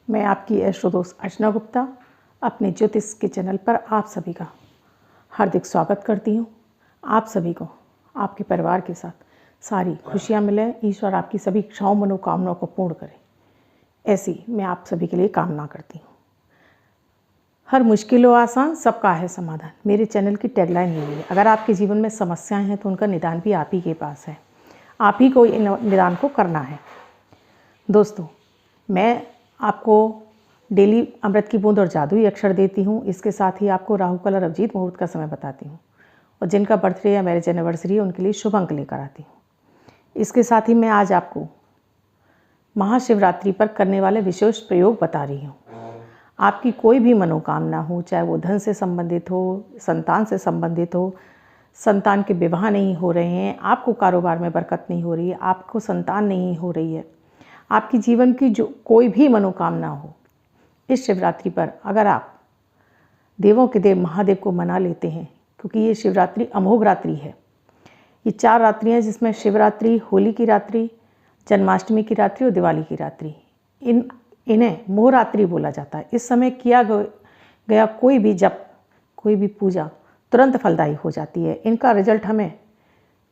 मैं आपकी एस्ट्रो दोस्त अर्चना गुप्ता अपने ज्योतिष के चैनल पर आप सभी का हार्दिक स्वागत करती हूँ। आप सभी को आपके परिवार के साथ सारी खुशियाँ मिले, ईश्वर आपकी सभी इच्छाओं मनोकामनाओं को पूर्ण करे, ऐसी मैं आप सभी के लिए कामना करती हूँ। हर मुश्किल व आसान सबका है समाधान, मेरे चैनल की टैगलाइन यही है। अगर आपके जीवन में समस्याएं हैं तो उनका निदान भी आप ही के पास है, आप ही को इन निदान को करना है। दोस्तों, मैं आपको डेली अमृत की बूंद और जादुई अक्षर देती हूँ। इसके साथ ही आपको राहु काल और अभिजीत मुहूर्त का समय बताती हूँ और जिनका बर्थडे या मैरिज एनिवर्सरी है उनके लिए शुभ अंक लेकर आती हूँ। इसके साथ ही मैं आज आपको महाशिवरात्रि पर करने वाले विशेष प्रयोग बता रही हूँ। आपकी कोई भी मनोकामना हो, चाहे वो धन से संबंधित हो, संतान से संबंधित हो, संतान के विवाह नहीं हो रहे हैं, आपको कारोबार में बरकत नहीं हो रही है, आपको संतान नहीं हो रही है, आपकी जीवन की जो कोई भी मनोकामना हो, इस शिवरात्रि पर अगर आप देवों के देव महादेव को मना लेते हैं, क्योंकि ये शिवरात्रि अमोघ रात्रि है। ये 4 रात्रियाँ जिसमें शिवरात्रि, होली की रात्रि, जन्माष्टमी की रात्रि और दिवाली की रात्रि, इन्हें मोहरात्रि बोला जाता है। इस समय किया गया कोई भी जप, कोई भी पूजा तुरंत फलदायी हो जाती है। इनका रिजल्ट हमें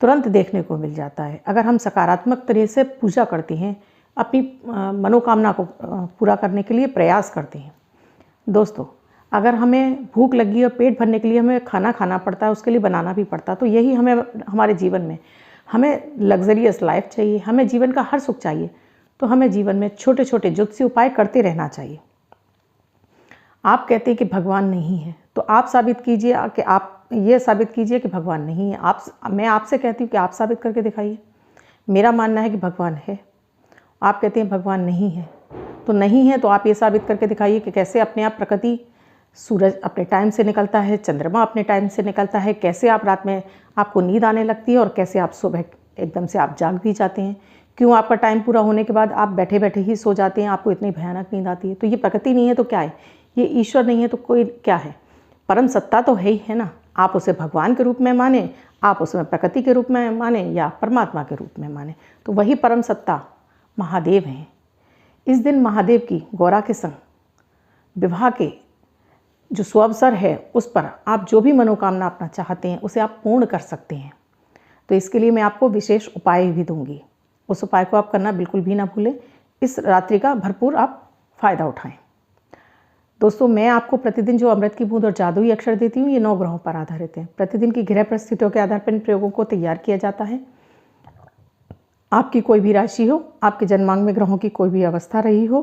तुरंत देखने को मिल जाता है अगर हम सकारात्मक तरह से पूजा करते हैं, अपनी मनोकामना को पूरा करने के लिए प्रयास करते हैं। दोस्तों, अगर हमें भूख लगी और पेट भरने के लिए हमें खाना खाना पड़ता है, उसके लिए बनाना भी पड़ता है, तो यही हमें हमारे जीवन में हमें लग्जरियस लाइफ चाहिए, हमें जीवन का हर सुख चाहिए, तो हमें जीवन में छोटे छोटे ज्योतिषी उपाय करते रहना चाहिए। आप कहते हैं कि भगवान नहीं है, तो आप साबित कीजिए कि आप ये साबित कीजिए कि भगवान नहीं है। मैं आपसे कहती हूँ कि आप साबित करके दिखाइए। मेरा मानना है कि भगवान है। आप कहते हैं भगवान नहीं है, तो नहीं है तो आप ये साबित करके दिखाइए कि कैसे अपने आप प्रकृति, सूरज अपने टाइम से निकलता है, चंद्रमा अपने टाइम से निकलता है, कैसे आप रात में आपको नींद आने लगती है और कैसे आप सुबह एकदम से आप जाग भी जाते हैं। क्यों आपका टाइम पूरा होने के बाद आप बैठे बैठे ही सो जाते हैं, आपको इतनी भयानक नींद आती है। तो ये प्रकृति नहीं है तो क्या है, ये ईश्वर नहीं है तो कोई क्या है, परम सत्ता तो है ही है ना। आप उसे भगवान के रूप में माने, आप उसमें प्रकृति के रूप में माने या परमात्मा के रूप में माने, तो वही परम सत्ता महादेव हैं। इस दिन महादेव की गौरा के संग विवाह के जो सुअवसर है, उस पर आप जो भी मनोकामना अपना चाहते हैं उसे आप पूर्ण कर सकते हैं। तो इसके लिए मैं आपको विशेष उपाय भी दूंगी, उस उपाय को आप करना बिल्कुल भी ना भूलें। इस रात्रि का भरपूर आप फ़ायदा उठाएं। दोस्तों, मैं आपको प्रतिदिन जो अमृत की बूंद और जादुई अक्षर देती हूँ, ये 9 ग्रहों पर आधारित है। प्रतिदिन की ग्रह परिस्थितियों के आधार पर इन प्रयोगों को तैयार किया जाता है। आपकी कोई भी राशि हो, आपके जन्मांग में ग्रहों की कोई भी अवस्था रही हो,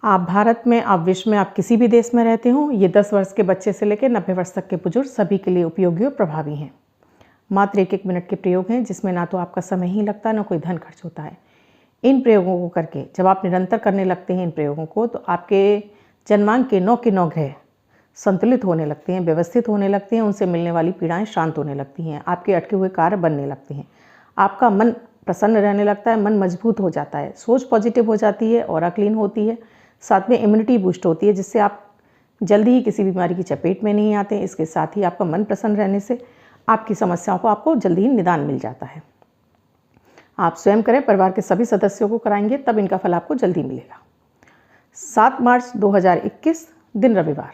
आप भारत में, आप विश्व में, आप किसी भी देश में रहते हो, ये 10 वर्ष के बच्चे से लेकर 90 वर्ष तक के बुजुर्ग सभी के लिए उपयोगी और प्रभावी हैं। मात्र 1-1 मिनट के प्रयोग हैं, जिसमें ना तो आपका समय ही लगता है, ना कोई धन खर्च होता है। इन प्रयोगों को करके जब आप निरंतर करने लगते हैं इन प्रयोगों को, तो आपके जन्मांग के 9 के 9 ग्रह संतुलित होने लगते हैं, व्यवस्थित होने लगते हैं, उनसे मिलने वाली पीड़ाएं शांत होने लगती हैं, आपके अटके हुए कार्य बनने लगते हैं, आपका मन प्रसन्न रहने लगता है, मन मजबूत हो जाता है, सोच पॉजिटिव हो जाती है, ऑरा क्लीन होती है, साथ में इम्यूनिटी बूस्ट होती है, जिससे आप जल्दी ही किसी बीमारी की चपेट में नहीं आते। इसके साथ ही आपका मन प्रसन्न रहने से आपकी समस्याओं को आपको जल्दी ही निदान मिल जाता है। आप स्वयं करें, परिवार के सभी सदस्यों को कराएंगे, तब इनका फल आपको जल्दी मिलेगा। 7 मार्च 2021 दिन रविवार।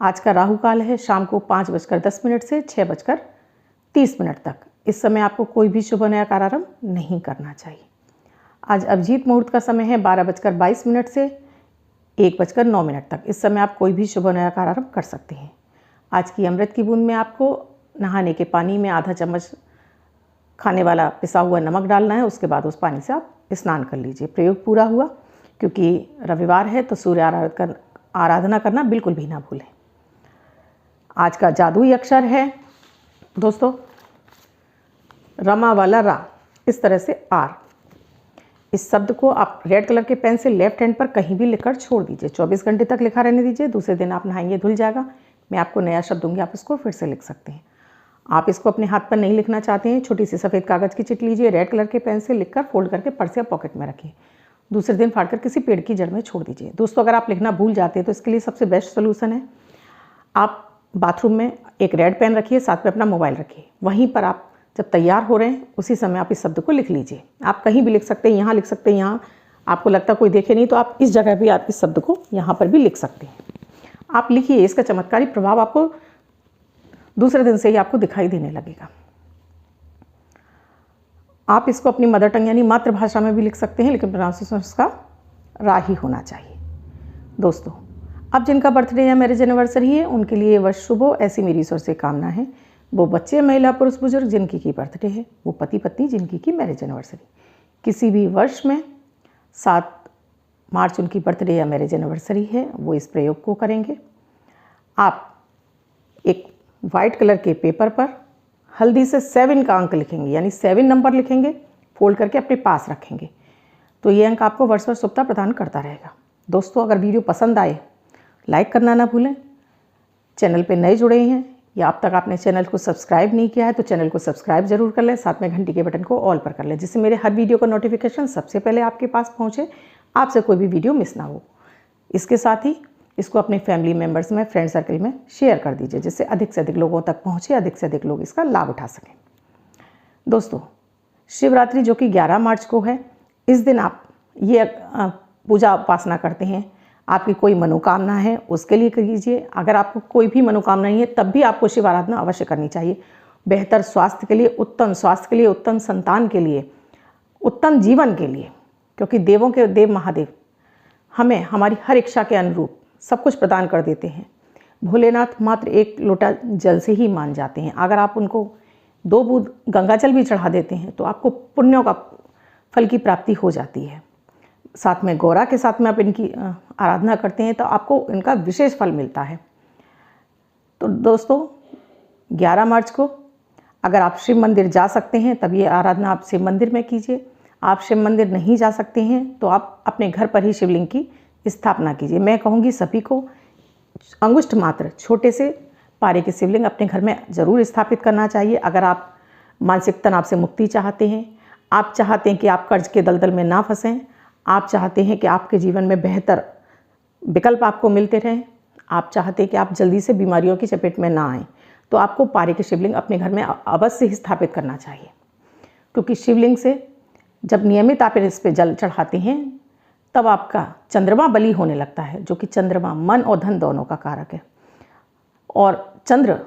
आज का राहु काल है शाम को 5:10 से 6:30 तक। इस समय आपको कोई भी शुभ नया कार्यारंभ नहीं करना चाहिए। आज अभिजीत मुहूर्त का समय है 12:22 से 1:09 तक। इस समय आप कोई भी शुभ नया कार्यारंभ कर सकते हैं। आज की अमृत की बूंद में आपको नहाने के पानी में आधा चम्मच खाने वाला पिसा हुआ नमक डालना है, उसके बाद उस पानी से आप स्नान कर लीजिए। प्रयोग पूरा हुआ। क्योंकि रविवार है तो सूर्य आराधना करना बिल्कुल भी ना भूलें। आज का जादुई अक्षर है दोस्तों रमा वाला रा, इस तरह से आर। इस शब्द को आप रेड कलर के पेन से लेफ्ट हैंड पर कहीं भी लिखकर छोड़ दीजिए। 24 घंटे तक लिखा रहने दीजिए। दूसरे दिन आप नहाएंगे, धुल जाएगा। मैं आपको नया शब्द दूंगी, आप इसको फिर से लिख सकते हैं। आप इसको अपने हाथ पर नहीं लिखना चाहते हैं, छोटी सी सफ़ेद कागज़ की चिट लीजिए, रेड कलर के पेन से लिखकर फोल्ड करके पर्स या पॉकेट में रखिए। दूसरे दिन फाड़कर किसी पेड़ की जड़ में छोड़ दीजिए। दोस्तों, अगर आप लिखना भूल जाते हैं तो इसके लिए सबसे बेस्ट सोल्यूशन है, आप बाथरूम में एक रेड पेन रखिए, साथ में अपना मोबाइल रखिए। वहीं पर आप जब तैयार हो रहे हैं उसी समय आप इस शब्द को लिख लीजिए। आप कहीं भी लिख सकते हैं, यहाँ लिख सकते हैं, यहाँ आपको लगता कोई देखे नहीं तो आप इस जगह भी आप इस शब्द को यहाँ पर भी लिख सकते हैं। आप लिखिए, इसका चमत्कारी प्रभाव आपको दूसरे दिन से ही आपको दिखाई देने लगेगा। आप इसको अपनी मदर टंग यानी मातृभाषा में भी लिख सकते हैं, लेकिन प्रोनाउंसिएशन उसका रा ही होना चाहिए। दोस्तों, अब जिनका बर्थडे या मैरिज एनिवर्सरी है उनके लिए वर्ष शुभ हो, ऐसी मेरी ईश्वर से कामना है। वो बच्चे, महिला, पुरुष, बुजुर्ग जिनकी की बर्थडे है, वो पति पत्नी जिनकी की मैरिज एनिवर्सरी, किसी भी वर्ष में 7 मार्च उनकी बर्थडे या मैरिज एनिवर्सरी है, वो इस प्रयोग को करेंगे। आप एक वाइट कलर के पेपर पर हल्दी से 7 का अंक लिखेंगे, यानी 7 नंबर लिखेंगे, फोल्ड करके अपने पास रखेंगे, तो ये अंक आपको वर्ष वर्ष शुभता प्रदान करता रहेगा। दोस्तों, अगर वीडियो पसंद आए लाइक करना ना भूलें। चैनल पे नए जुड़े हैं या अब तक आपने चैनल को सब्सक्राइब नहीं किया है तो चैनल को सब्सक्राइब जरूर कर लें, साथ में घंटी के बटन को ऑल पर कर लें, जिससे मेरे हर वीडियो का नोटिफिकेशन सबसे पहले आपके पास पहुँचे, आपसे कोई भी वीडियो मिस ना हो। इसके साथ ही इसको अपने फैमिली मेम्बर्स में, फ्रेंड सर्कल में शेयर कर दीजिए, जिससे अधिक से अधिक लोगों तक पहुँचे, अधिक से अधिक लोग इसका लाभ उठा सकें। दोस्तों, शिवरात्रि जो कि 11 मार्च को है, इस दिन आप ये पूजा उपासना करते हैं, आपकी कोई मनोकामना है उसके लिए कीजिए। अगर आपको कोई भी मनोकामना नहीं है तब भी आपको शिव आराधना अवश्य करनी चाहिए। बेहतर स्वास्थ्य के लिए, उत्तम स्वास्थ्य के लिए, उत्तम संतान के लिए, उत्तम जीवन के लिए, क्योंकि देवों के देव महादेव हमें हमारी हर इच्छा के अनुरूप सब कुछ प्रदान कर देते हैं। भोलेनाथ मात्र एक लोटा जल से ही मान जाते हैं। अगर आप उनको 2 बूंद गंगा जल भी चढ़ा देते हैं तो आपको पुण्यों का फल की प्राप्ति हो जाती है। साथ में गौरा के साथ में आप इनकी आराधना करते हैं तो आपको इनका विशेष फल मिलता है। तो दोस्तों, 11 मार्च को अगर आप शिव मंदिर जा सकते हैं तब ये आराधना आप शिव मंदिर में कीजिए। आप शिव मंदिर नहीं जा सकते हैं तो आप अपने घर पर ही शिवलिंग की स्थापना कीजिए। मैं कहूँगी सभी को अंगुष्ठ मात्र छोटे से पारे के शिवलिंग अपने घर में ज़रूर स्थापित करना चाहिए। अगर आप मानसिक तनाव से मुक्ति चाहते हैं, आप चाहते हैं कि आप कर्ज के दलदल में ना फंसें, आप चाहते हैं कि आपके जीवन में बेहतर विकल्प आपको मिलते रहें, आप चाहते हैं कि आप जल्दी से बीमारियों की चपेट में ना आएँ, तो आपको पारे के शिवलिंग अपने घर में अवश्य ही स्थापित करना चाहिए। क्योंकि शिवलिंग से जब नियमित आप इस पर जल चढ़ाते हैं तब आपका चंद्रमा बली होने लगता है, जो कि चंद्रमा मन और धन दोनों का कारक है। और चंद्र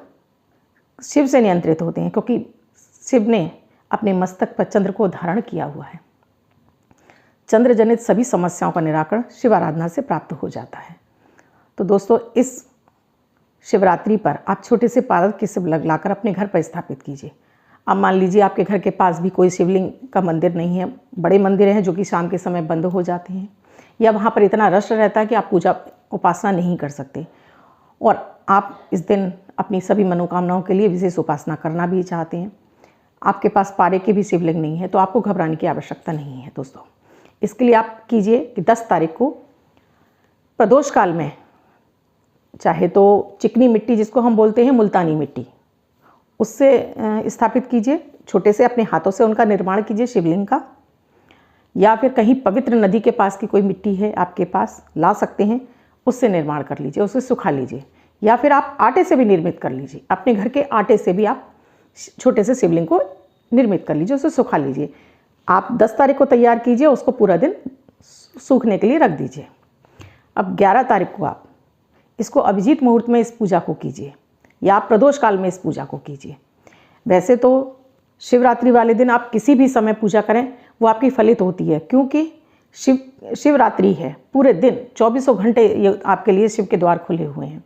शिव से नियंत्रित होते हैं, क्योंकि शिव ने अपने मस्तक पर चंद्र को धारण किया हुआ है। चंद्र जनित सभी समस्याओं का निराकरण शिव आराधना से प्राप्त हो जाता है। तो दोस्तों, इस शिवरात्रि पर आप छोटे से पारद के शिव लाकर अपने घर पर स्थापित कीजिए। अब मान लीजिए आपके घर के पास भी कोई शिवलिंग का मंदिर नहीं है, बड़े मंदिर हैं जो कि शाम के समय बंद हो जाते हैं, या वहाँ पर इतना रश रहता है कि आप पूजा उपासना नहीं कर सकते, और आप इस दिन अपनी सभी मनोकामनाओं के लिए विशेष उपासना करना भी चाहते हैं, आपके पास पारे के भी शिवलिंग नहीं है, तो आपको घबराने की आवश्यकता नहीं है। दोस्तों, इसके लिए आप कीजिए कि 10 तारीख को प्रदोष काल में, चाहे तो चिकनी मिट्टी जिसको हम बोलते हैं मुल्तानी मिट्टी, उससे स्थापित कीजिए, छोटे से अपने हाथों से उनका निर्माण कीजिए शिवलिंग का, या फिर कहीं पवित्र नदी के पास की कोई मिट्टी है आपके पास, ला सकते हैं, उससे निर्माण कर लीजिए, उसे सुखा लीजिए, या फिर आप आटे से भी निर्मित कर लीजिए। अपने घर के आटे से भी आप छोटे से शिवलिंग को निर्मित कर लीजिए, उसे सुखा लीजिए। आप 10 तारीख को तैयार कीजिए, उसको पूरा दिन सूखने के लिए रख दीजिए। अब 11 तारीख को आप इसको अभिजीत मुहूर्त में इस पूजा को कीजिए, या आप प्रदोष काल में इस पूजा को कीजिए। वैसे तो शिवरात्रि वाले दिन आप किसी भी समय पूजा करें वो आपकी फलित होती है, क्योंकि शिवरात्रि है, पूरे दिन 24 घंटे ये आपके लिए शिव के द्वार खुले हुए हैं।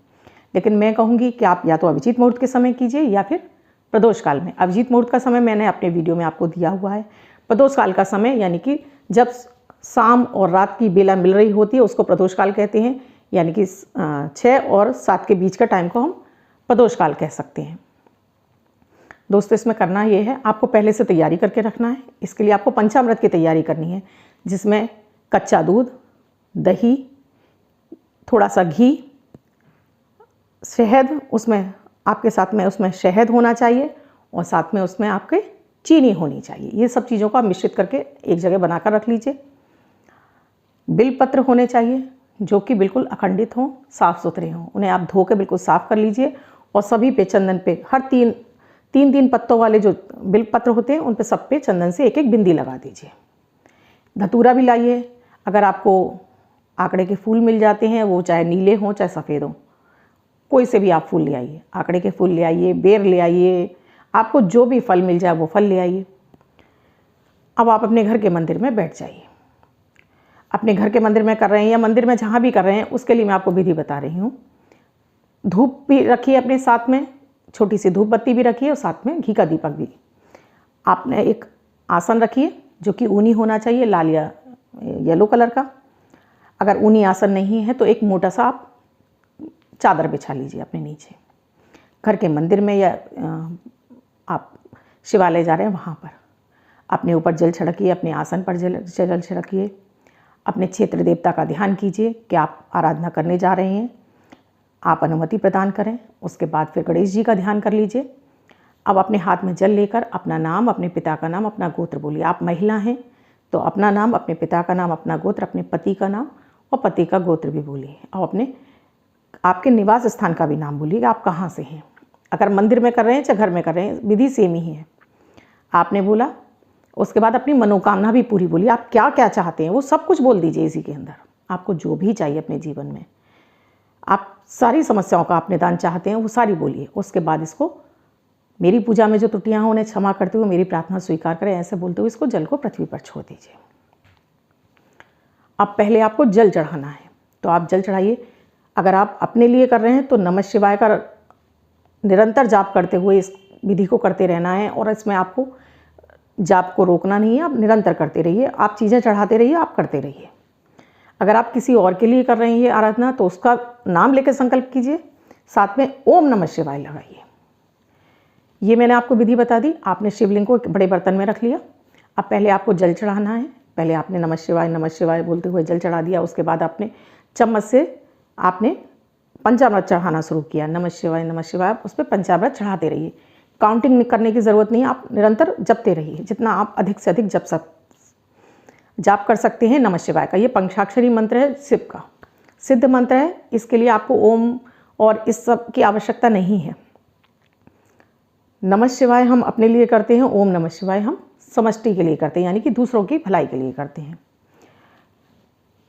लेकिन मैं कहूँगी कि आप या तो अभिजीत मुहूर्त के समय कीजिए या फिर प्रदोष काल में। अभिजीत मुहूर्त का समय मैंने अपने वीडियो में आपको दिया हुआ है। प्रदोष काल का समय यानी कि जब शाम और रात की बेला मिल रही होती है उसको प्रदोष काल कहते हैं, यानी कि 6 और 7 के बीच का टाइम को हम प्रदोष काल कह सकते हैं। दोस्तों, इसमें करना ये है, आपको पहले से तैयारी करके रखना है। इसके लिए आपको पंचामृत की तैयारी करनी है, जिसमें कच्चा दूध, दही, थोड़ा सा घी, शहद, उसमें आपके साथ में उसमें शहद होना चाहिए, और साथ में उसमें आपके चीनी होनी चाहिए। ये सब चीज़ों को आप मिश्रित करके एक जगह बनाकर रख लीजिए। बिलपत्र होने चाहिए जो कि बिल्कुल अखंडित हों, साफ़ सुथरे हों, उन्हें आप धो के बिल्कुल साफ़ कर लीजिए, और सभी पे चंदन पे हर तीन पत्तों वाले जो बिलपत्र होते हैं उन पे सब पे चंदन से एक एक बिंदी लगा दीजिए। धतूरा भी लाइए। अगर आपको आंकड़े के फूल मिल जाते हैं, वो चाहे नीले हों चाहे सफ़ेद हों, कोई से भी आप फूल ले आइए, आंकड़े के फूल ले आइए, बेर ले आइए, आपको जो भी फल मिल जाए वो फल ले आइए। अब आप अपने घर के मंदिर में बैठ जाइए। अपने घर के मंदिर में कर रहे हैं या मंदिर में जहाँ भी कर रहे हैं, उसके लिए मैं आपको विधि बता रही हूँ। धूप भी रखिए अपने साथ में, छोटी सी धूप बत्ती भी रखिए और साथ में घी का दीपक भी। आपने एक आसन रखिए जो कि ऊनी होना चाहिए, लाल या येलो कलर का। अगर ऊनी आसन नहीं है तो एक मोटा सा आप चादर बिछा लीजिए अपने नीचे। घर के मंदिर में या आप शिवालय जा रहे हैं वहाँ पर अपने ऊपर जल छिड़किए, अपने आसन पर जल छिड़किए। अपने क्षेत्र देवता का ध्यान कीजिए कि आप आराधना करने जा रहे हैं, आप अनुमति प्रदान करें। उसके बाद फिर गणेश जी का ध्यान कर लीजिए। अब अपने हाथ में जल लेकर अपना नाम, अपने पिता का नाम, अपना गोत्र बोलिए। आप महिला हैं तो अपना नाम, अपने पिता का नाम, अपना गोत्र, अपने पति का नाम और पति का गोत्र भी बोलिए। और अपने आपके निवास स्थान का भी नाम बोलिए, आप कहाँ से हैं। अगर मंदिर में कर रहे हैं चाहे घर में कर रहे हैं, विधि सेम ही है। आपने बोला, उसके बाद अपनी मनोकामना भी पूरी बोलिए। आप क्या क्या चाहते हैं वो सब कुछ बोल दीजिए इसी के अंदर। आपको जो भी चाहिए अपने जीवन में, आप सारी समस्याओं का आप निदान चाहते हैं वो सारी बोलिए। उसके बाद इसको, मेरी पूजा में जो त्रुटियां हों उन्हें क्षमा करते हुए मेरी प्रार्थना स्वीकार करें, ऐसे बोलते हुए इसको जल को पृथ्वी पर छोड़ दीजिए। अब पहले आपको जल चढ़ाना है तो आप जल चढ़ाइए। अगर आप अपने लिए कर रहे हैं तो नमः शिवाय का निरंतर जाप करते हुए इस विधि को करते रहना है, और इसमें आपको जाप को रोकना नहीं है, आप निरंतर करते रहिए। आप चीज़ें चढ़ाते रहिए, आप करते रहिए। अगर आप किसी और के लिए कर रहे हैं ये आराधना तो उसका नाम लेकर संकल्प कीजिए, साथ में ओम नमः शिवाय लगाइए। ये मैंने आपको विधि बता दी। आपने शिवलिंग को एक बड़े बर्तन में रख लिया। अब पहले आपको जल चढ़ाना है। पहले आपने नमः शिवाय बोलते हुए जल चढ़ा दिया। उसके बाद आपने चम्मच से आपने पंचामृत चढ़ाना शुरू किया। नमः शिवाय उस पर पंचामृत चढ़ाते रहिए। काउंटिंग करने की ज़रूरत नहीं है, आप निरंतर जपते रहिए। जितना आप अधिक से अधिक जाप कर सकते हैं नमः शिवाय का। ये पंचाक्षरी मंत्र है, शिव का सिद्ध मंत्र है। इसके लिए आपको ओम और इस सब की आवश्यकता नहीं है। नमः शिवाय हम अपने लिए करते हैं, ओम नमः शिवाय हम समष्टि के लिए करते हैं, यानी कि दूसरों की भलाई के लिए करते हैं।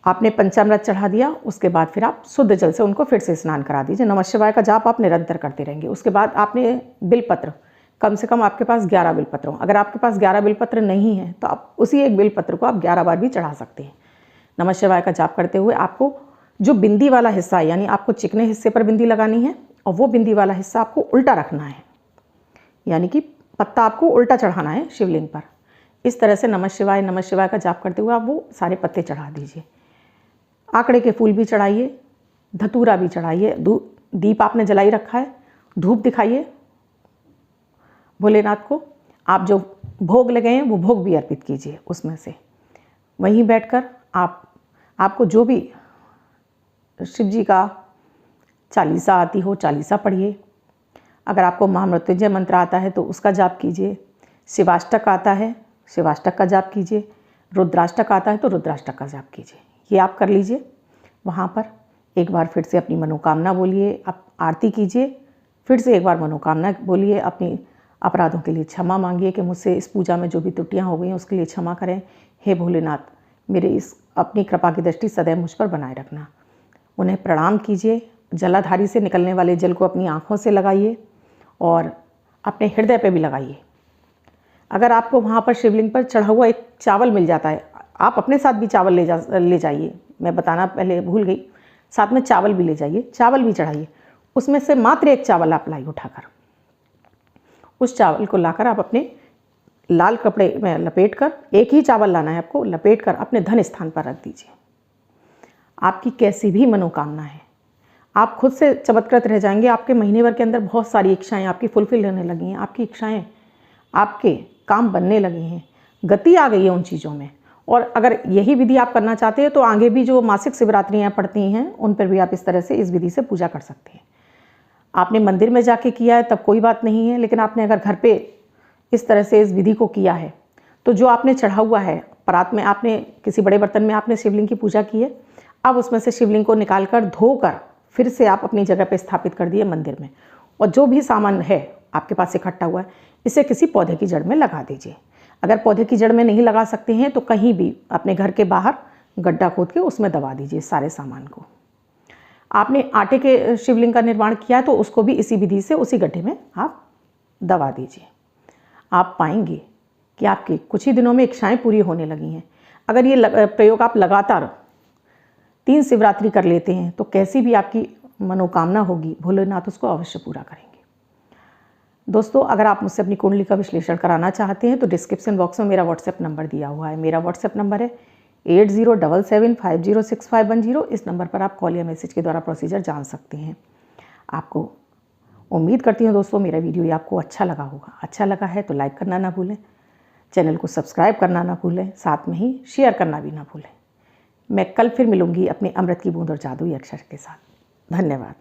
आपने पंचामृत चढ़ा दिया, उसके बाद फिर आप शुद्ध जल से उनको फिर से स्नान करा दीजिए। नमः शिवाय का जाप आप निरंतर करते रहेंगे। उसके बाद आपने बिलपत्र, कम से कम आपके पास 11 बिलपत्र हों। अगर आपके पास 11 बिलपत्र नहीं है तो आप उसी एक बिलपत्र को आप 11 बार भी चढ़ा सकते हैं। नमः शिवाय का जाप करते हुए आपको जो बिंदी वाला हिस्सा है, यानी आपको चिकने हिस्से पर बिंदी लगानी है और वो बिंदी वाला हिस्सा आपको उल्टा रखना है, यानी कि पत्ता आपको उल्टा चढ़ाना है शिवलिंग पर। इस तरह से नमः शिवाय का जाप करते हुए आप वो सारे पत्ते चढ़ा दीजिए। आंकड़े के फूल भी चढ़ाइए, धतूरा भी चढ़ाइए, दीप आपने जलाई रखा है, धूप दिखाइए भोलेनाथ को। आप जो भोग लगे हैं वो भोग भी अर्पित कीजिए उसमें से। वहीं बैठकर आपको जो भी शिव जी का चालीसा आती हो, चालीसा पढ़िए। अगर आपको महामृत्युंजय मंत्र आता है तो उसका जाप कीजिए। शिवाष्टक आता है, शिवाष्टक का जाप कीजिए। रुद्राष्टक आता है तो रुद्राष्टक का जाप कीजिए। ये आप कर लीजिए। वहाँ पर एक बार फिर से अपनी मनोकामना बोलिए, आप आरती कीजिए। फिर से एक बार मनोकामना बोलिए, अपनी अपराधों के लिए क्षमा मांगिए कि मुझसे इस पूजा में जो भी त्रुटियाँ हो गई हैं उसके लिए क्षमा करें। हे भोलेनाथ, मेरे इस अपनी कृपा की दृष्टि सदैव मुझ पर बनाए रखना। उन्हें प्रणाम कीजिए। जलाधारी से निकलने वाले जल को अपनी आँखों से लगाइए और अपने हृदय पे भी लगाइए। अगर आपको वहाँ पर शिवलिंग पर चढ़ा हुआ एक चावल मिल जाता है, आप अपने साथ भी चावल ले जाइए। मैं बताना पहले भूल गई, साथ में चावल भी ले जाइए, चावल भी चढ़ाइए। उसमें से मात्र एक चावल आप लाई उठाकर, उस चावल को लाकर आप अपने लाल कपड़े में लपेट कर, एक ही चावल लाना है आपको, लपेट कर अपने धन स्थान पर रख दीजिए। आपकी कैसी भी मनोकामना है, आप खुद से चमत्कृत रह जाएंगे। आपके महीने भर के अंदर बहुत सारी इच्छाएं आपकी फुलफिल होने लगी हैं। आपकी इच्छाएं, आपके काम बनने लगे हैं, गति आ गई है उन चीज़ों में। और अगर यही विधि आप करना चाहते हैं तो आगे भी जो मासिक शिवरात्रियाँ पड़ती हैं उन पर भी आप इस तरह से इस विधि से पूजा कर सकते हैं। आपने मंदिर में जाके किया है तब कोई बात नहीं है, लेकिन आपने अगर घर पे इस तरह से इस विधि को किया है तो जो आपने चढ़ा हुआ है परात में, आपने किसी बड़े बर्तन में आपने शिवलिंग की पूजा की है, अब उसमें से शिवलिंग को निकाल कर धोकर फिर से आप अपनी जगह पे स्थापित कर दिए मंदिर में। और जो भी सामान है आपके पास इकट्ठा हुआ है, इसे किसी पौधे की जड़ में लगा दीजिए। अगर पौधे की जड़ में नहीं लगा सकते हैं तो कहीं भी अपने घर के बाहर गड्ढा खोद के उसमें दबा दीजिए सारे सामान को। आपने आटे के शिवलिंग का निर्माण किया है तो उसको भी इसी विधि से उसी गड्ढे में आप दबा दीजिए। आप पाएंगे कि आपके कुछ ही दिनों में इच्छाएं पूरी होने लगी हैं। अगर ये प्रयोग आप लगातार 3 शिवरात्रि कर लेते हैं तो कैसी भी आपकी मनोकामना होगी, भोलेनाथ उसको अवश्य पूरा करेंगे। दोस्तों, अगर आप मुझसे अपनी कुंडली का विश्लेषण कराना चाहते हैं तो डिस्क्रिप्शन बॉक्स में मेरा व्हाट्सएप नंबर दिया हुआ है। मेरा व्हाट्सएप नंबर है 8077506510। इस नंबर पर आप कॉल या मैसेज के द्वारा प्रोसीजर जान सकते हैं। आपको उम्मीद करती हूँ दोस्तों मेरा वीडियो ये आपको अच्छा लगा होगा। अच्छा लगा है तो लाइक करना ना भूलें, चैनल को सब्सक्राइब करना ना भूलें, साथ में ही शेयर करना भी ना भूलें। मैं कल फिर मिलूँगी अपने अमृत की बूंद और जादुई अक्षर के साथ। धन्यवाद।